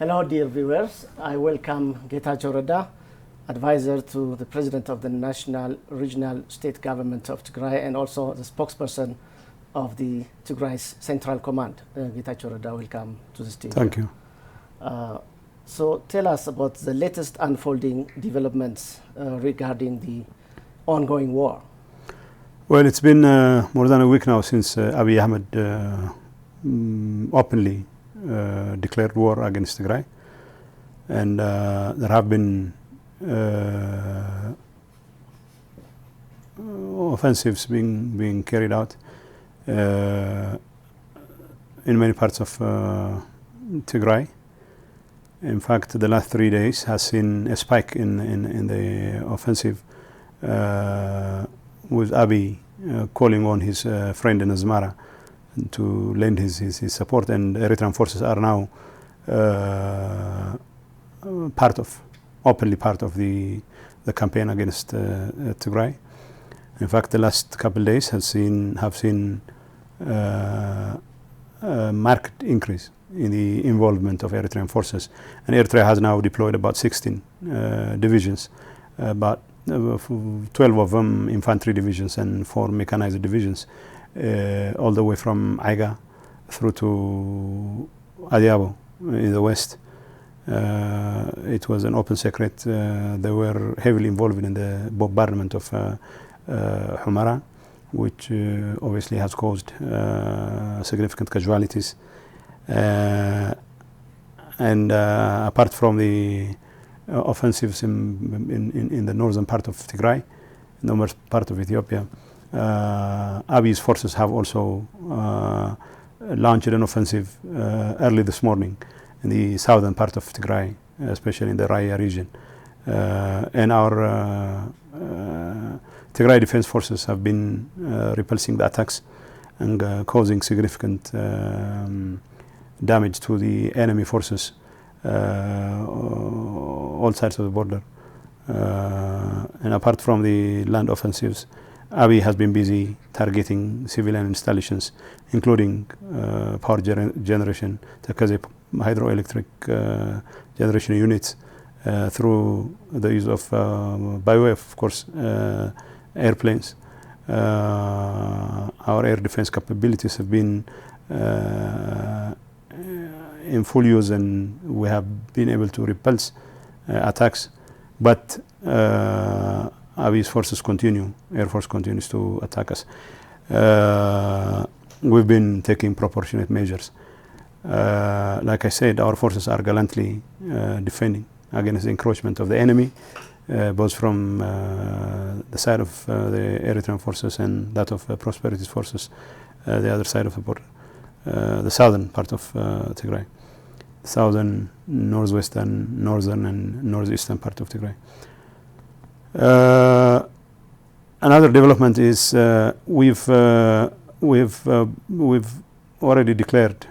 Hello, dear viewers. I welcome Getachew Reda, advisor to the President of the National Regional State Government of Tigray and also the spokesperson of the Tigray's Central Command. Getachew Reda, welcome to the studio. Thank you. So tell us about the latest unfolding developments regarding the ongoing war. Well, it's been more than a week now since Abiy Ahmed openly declared war against Tigray, and there have been offensives being carried out in many parts of Tigray. In fact, the last 3 days has seen a spike in the offensive, with Abiy calling on his friend in Asmara to lend his support, and Eritrean forces are now openly part of the campaign against Tigray. In fact, the last couple of days have seen a marked increase in the involvement of Eritrean forces, and Eritrea has now deployed about 16 divisions, about 12 of them infantry divisions and 4 mechanized divisions, all the way from Aiga through to Adiabo in the west. It was an open secret. They were heavily involved in the bombardment of Humara, which obviously has caused significant casualties. And apart from the offensives in the northern part of Tigray, in the northern part of Ethiopia, Abiy's forces have also launched an offensive early this morning in the southern part of Tigray, especially in the Raya region. And our Tigray defense forces have been repulsing the attacks and causing significant damage to the enemy forces all sides of the border. And apart from the land offensives, Abiy has been busy targeting civilian installations, including power generation, Takaze hydroelectric generation units, through the use of, by way of course, airplanes. Our air defense capabilities have been in full use, and we have been able to repulse attacks, but Abiy's forces Air Force continues to attack us. We've been taking proportionate measures. Like I said, our forces are gallantly defending against the encroachment of the enemy, both from the side of the Eritrean forces and that of Prosperity's forces, the other side of the border, the southern part of Tigray, southern, northwestern, northern, and northeastern part of Tigray. Another development is we've already declared,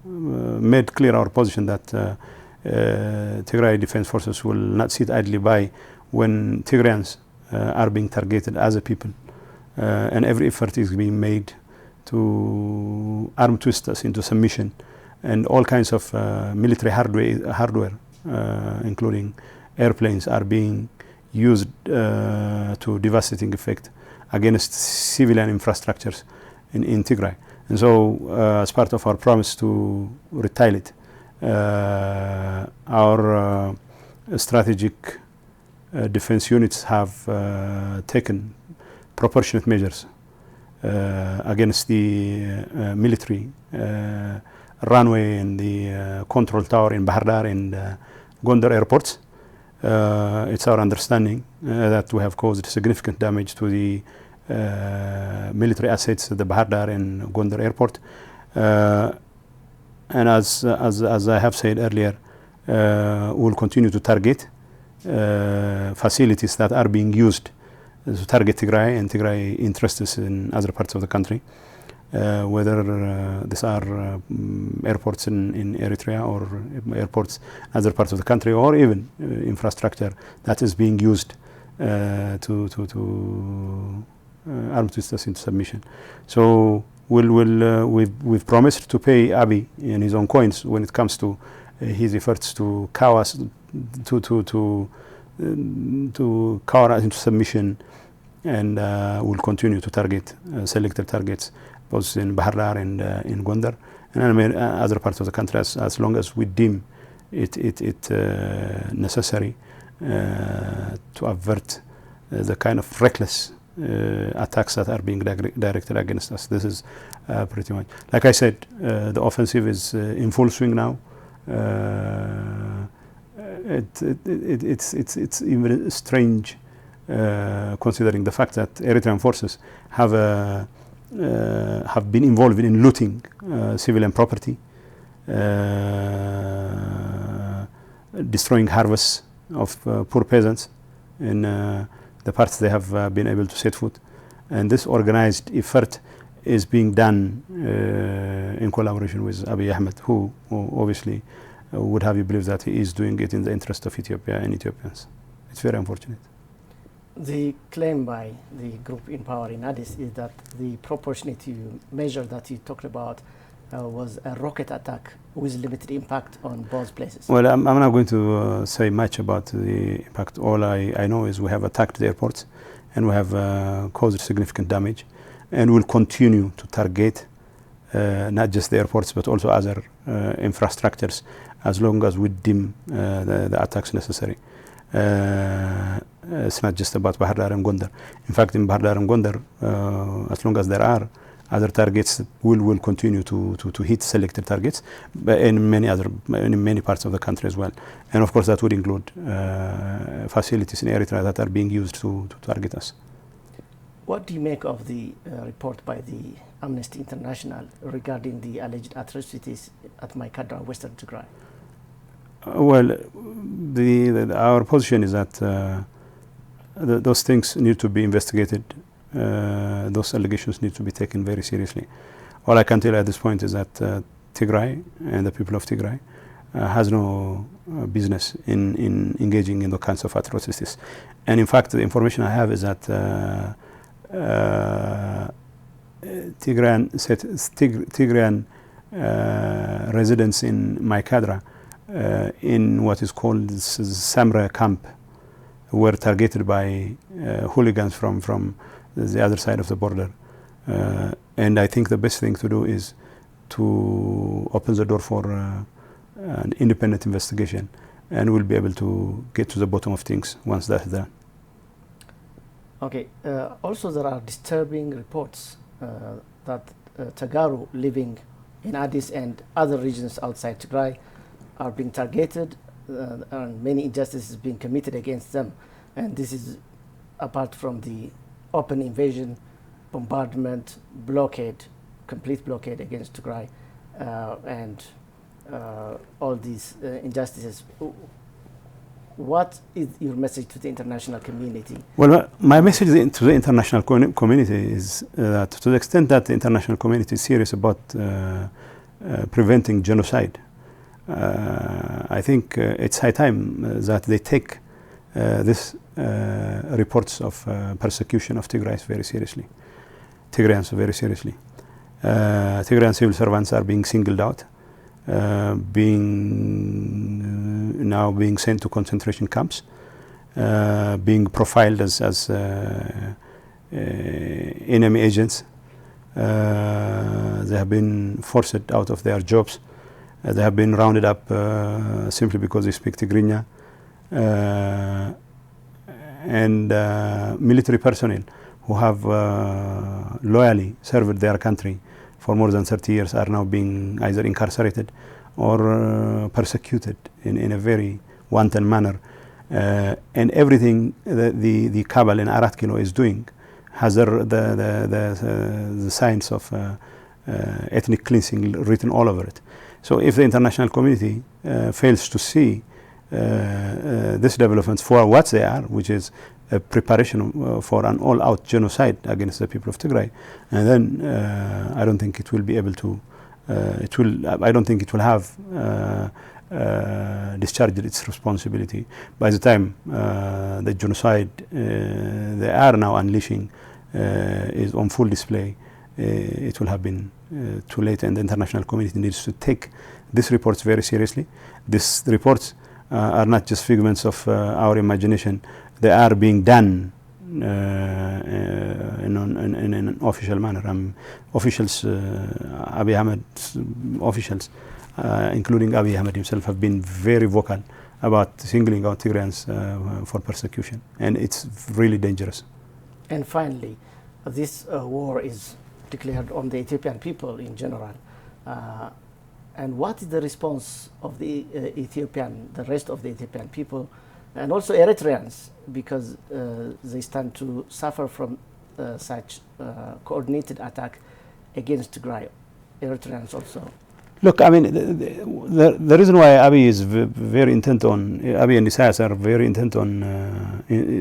made clear our position that Tigray defense forces will not sit idly by when Tigrayans are being targeted as a people, and every effort is being made to arm twist us into submission, and all kinds of military hardware, including airplanes, are being used to devastating effect against civilian infrastructures in Tigray. And so, as part of our promise to retaliate, our strategic defense units have taken proportionate measures against the military runway and the control tower in Bahar Dar and Gondar airports. It's our understanding that we have caused significant damage to the military assets at the Bahar Dar and Gondar airport. And as I have said earlier, we will continue to target facilities that are being used to target Tigray and Tigray interests in other parts of the country, whether these are airports in Eritrea or airports in other parts of the country, or even infrastructure that is being used to arm twist us into submission. So we've promised to pay Abiy in his own coins when it comes to his efforts to cow us to cower us into submission, and will continue to target selected targets both in Bahar Dar and in Gondar and other parts of the country as long as we deem it necessary to avert the kind of reckless attacks that are being directed against us. This is pretty much, like I said, the offensive is in full swing now. It's even strange considering the fact that Eritrean forces have been involved in looting civilian property, destroying harvests of poor peasants in the parts they have been able to set foot. And this organized effort is being done in collaboration with Abiy Ahmed, who obviously would have you believe that he is doing it in the interest of Ethiopia and Ethiopians. It's very unfortunate. The claim by the group in power in Addis is that the proportionate measure that you talked about was a rocket attack with limited impact on both places. Well, I'm not going to say much about the impact. All I know is we have attacked the airports and we have caused significant damage, and will continue to target not just the airports but also other infrastructures as long as we deem the attacks necessary. It's not just about Bahar Dar and Gondar. In fact, in Bahar Dar and Gondar, as long as there are other targets, will continue to hit selected targets, but in many parts of the country as well. And of course, that would include facilities in Eritrea that are being used to target us. What do you make of the report by the Amnesty International regarding the alleged atrocities at Maikadra, Western Tigray? Well, our position is that those things need to be investigated. Those allegations need to be taken very seriously. All I can tell you at this point is that Tigray and the people of Tigray has no business in engaging in those kinds of atrocities. And in fact, the information I have is that Tigrayan residents in Maikadra in what is called Samra camp were targeted by hooligans from the other side of the border. And I think the best thing to do is to open the door for an independent investigation, and we'll be able to get to the bottom of things once that's done. Okay. Also, there are disturbing reports that Tagaru living in Addis and other regions outside Tigray are being targeted, and many injustices being committed against them. And this is apart from the open invasion, bombardment, blockade, complete blockade against Tigray, and all these injustices. What is your message to the international community? Well, my message to the international community is that to the extent that the international community is serious about preventing genocide, I think it's high time that they take this reports of persecution of Tigrayans very seriously. Tigrayan civil servants are being singled out, being sent to concentration camps, being profiled as enemy agents. They have been forced out of their jobs. They have been rounded up simply because they speak Tigrinya. And military personnel who have loyally served their country for more than 30 years are now being either incarcerated or persecuted in a very wanton manner. And everything the cabal in Arat Kilo is doing has the signs of ethnic cleansing written all over it. So if the international community fails to see these developments for what they are, which is a preparation for an all-out genocide against the people of Tigray, and then I don't think it will be able to. I don't think it will have discharged its responsibility by the time the genocide they are now unleashing is on full display it will have been too late, and the international community needs to take these reports very seriously. These reports are not just figments of our imagination. They are being done in an official manner. Officials, Abiy Ahmed's officials, including Abiy Ahmed himself, have been very vocal about singling out Tigrayans for persecution, and it's really dangerous. And finally, this war is declared on the Ethiopian people in general. And what is the response of the rest of the Ethiopian people, and also Eritreans, because they stand to suffer from such coordinated attack against Tigray? Eritreans also. Look, I mean, the reason why Abiy is very intent on, Abiy and Isaias are very intent on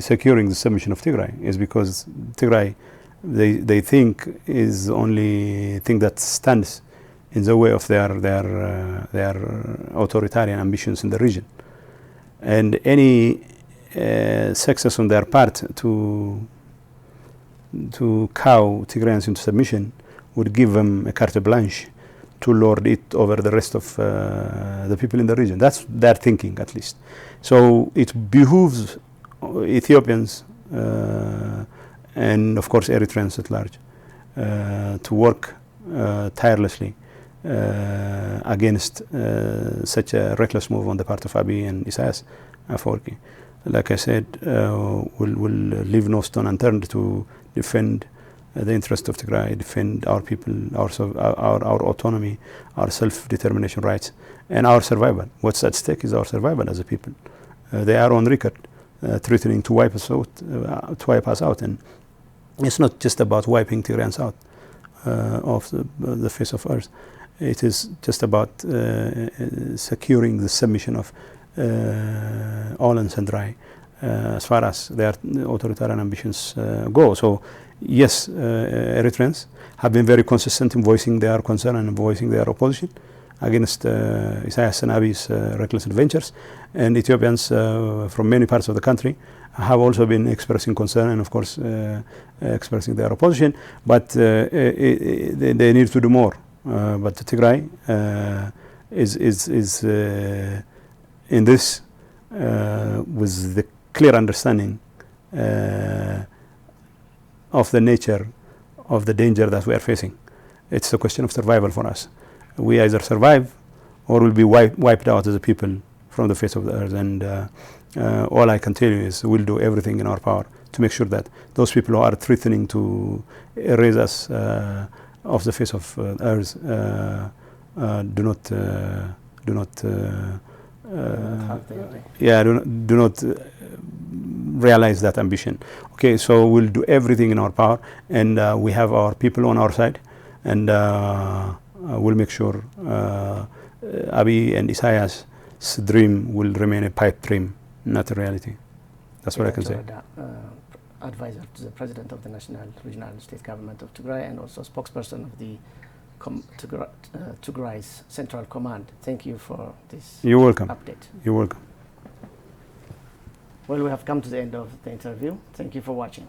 securing the submission of Tigray is because Tigray, they think, is the only thing that stands in the way of their authoritarian ambitions in the region. And any success on their part to cow Tigrayans into submission would give them a carte blanche to lord it over the rest of the people in the region. That's their thinking, at least. So it behooves Ethiopians and, of course, Eritreans at large to work tirelessly against such a reckless move on the part of Abiy and Isaias Afwerki. Like I said, we'll leave no stone unturned to defend the interest of Tigray, defend our people, our autonomy, our self-determination rights, and our survival. What's at stake is our survival as a people. They are on record threatening to wipe us out, and it's not just about wiping Tigrayans out of the face of earth. It is just about securing the submission of all and sundry as far as their authoritarian ambitions go. So yes, Eritreans have been very consistent in voicing their concern and voicing their opposition against Isaias and Abiy's reckless adventures, and Ethiopians from many parts of the country have also been expressing concern and, of course, expressing their opposition, but they need to do more. But Tigray is in this with the clear understanding of the nature of the danger that we are facing. It's a question of survival for us. We either survive or will be wiped out as a people from the face of the earth. And all I can tell you is we'll do everything in our power to make sure that those people who are threatening to erase us off the face of earth do not realize that ambition. Okay, so we'll do everything in our power, and we have our people on our side, and we'll make sure Abiy and Isaias' dream will remain a pipe dream, not a reality. That's what I can say. Reda, advisor to the President of the National Regional State Government of Tigray, and also spokesperson of the Tigray's Central Command. Thank you for this You're welcome. update. You're welcome. Well, we have come to the end of the interview. Thank you for watching.